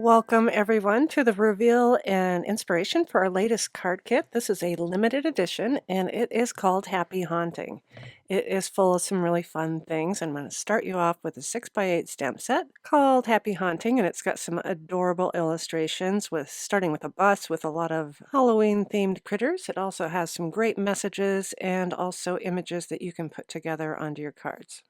Welcome everyone to the reveal and inspiration for our latest card kit. This is a limited edition and it is called Happy Haunting. It is full of some really fun things. I'm going to start you off with a 6x8 stamp set called Happy Haunting, and it's got some adorable illustrations with starting with a bus with a lot of Halloween themed critters. It also has some great messages and also images that you can put together onto your cards.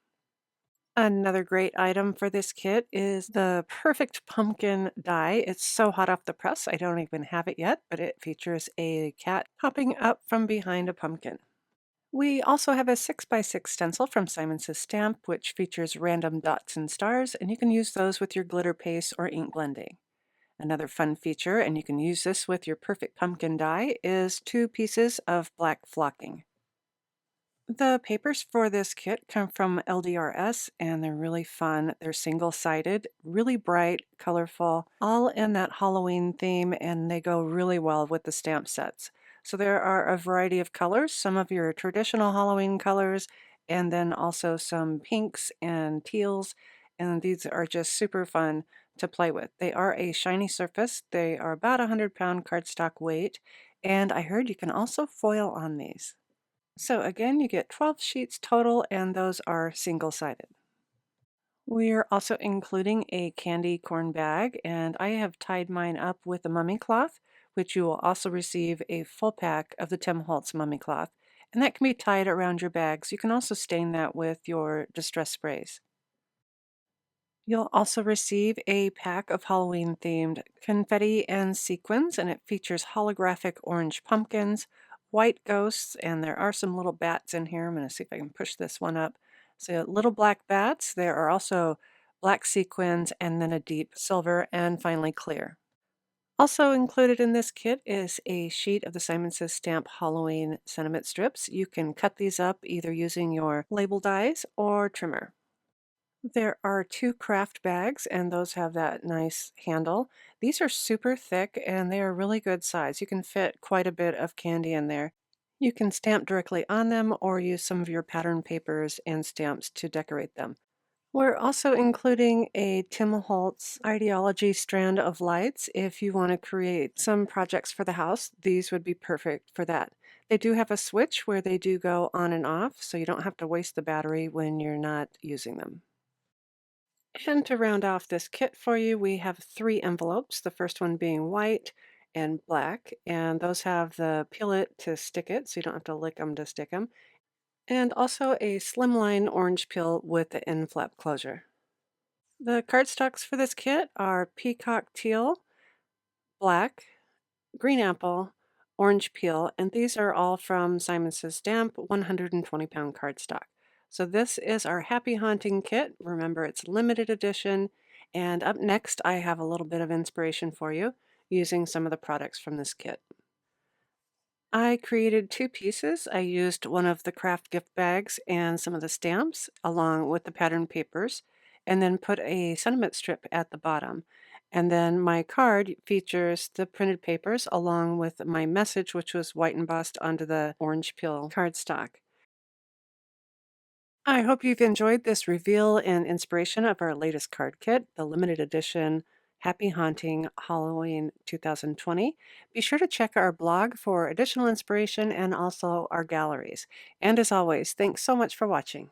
Another great item for this kit is the Perfect Pumpkin die. It's so hot off the press, I don't even have it yet, but it features a cat popping up from behind a pumpkin. We also have a 6x6 stencil from Simon Says Stamp, which features random dots and stars, and you can use those with your glitter paste or ink blending. Another fun feature, and you can use this with your Perfect Pumpkin die, is 2 pieces of black flocking. The papers for this kit come from LDRS and they're really fun. They're single-sided, really bright, colorful, all in that Halloween theme, and they go really well with the stamp sets. So there are a variety of colors, some of your traditional Halloween colors, and then also some pinks and teals, and these are just super fun to play with. They are a shiny surface. They are about 100-pound cardstock weight, and I heard you can also foil on these. So again, you get 12 sheets total, and those are single-sided. We're also including a candy corn bag, and I have tied mine up with a mummy cloth, which you will also receive a full pack of the Tim Holtz mummy cloth, and that can be tied around your bags. You can also stain that with your distress sprays. You'll also receive a pack of Halloween-themed confetti and sequins, and it features holographic orange pumpkins, white ghosts, and there are some little bats in here. I'm going to see if I can push this one up. So little black bats. There are also black sequins, and then a deep silver, and finally clear. Also included in this kit is a sheet of the Simon Says Stamp Halloween sentiment strips. You can cut these up either using your label dies or trimmer. There are 2 craft bags, and those have that nice handle. These are super thick, and they are really good size. You can fit quite a bit of candy in there. You can stamp directly on them or use some of your pattern papers and stamps to decorate them. We're also including a Tim Holtz ideology strand of lights. If you want to create some projects for the house, these would be perfect for that. They do have a switch where they do go on and off, so you don't have to waste the battery when you're not using them. And to round off this kit for you, we have 3 envelopes, the first one being white and black, and those have the peel it to stick it, so you don't have to lick them to stick them, and also a slimline orange peel with the end flap closure. The cardstocks for this kit are peacock teal, black, green apple, orange peel, and these are all from Simon Says Stamp 120-pound cardstock. So this is our Happy Haunting kit. Remember, it's limited edition. And up next, I have a little bit of inspiration for you using some of the products from this kit. I created 2 pieces. I used one of the craft gift bags and some of the stamps along with the pattern papers, and then put a sentiment strip at the bottom. And then my card features the printed papers along with my message, which was white embossed onto the orange peel cardstock. I hope you've enjoyed this reveal and inspiration of our latest card kit, the limited edition Happy Haunting Halloween 2020. Be sure to check our blog for additional inspiration and also our galleries. And as always, thanks so much for watching.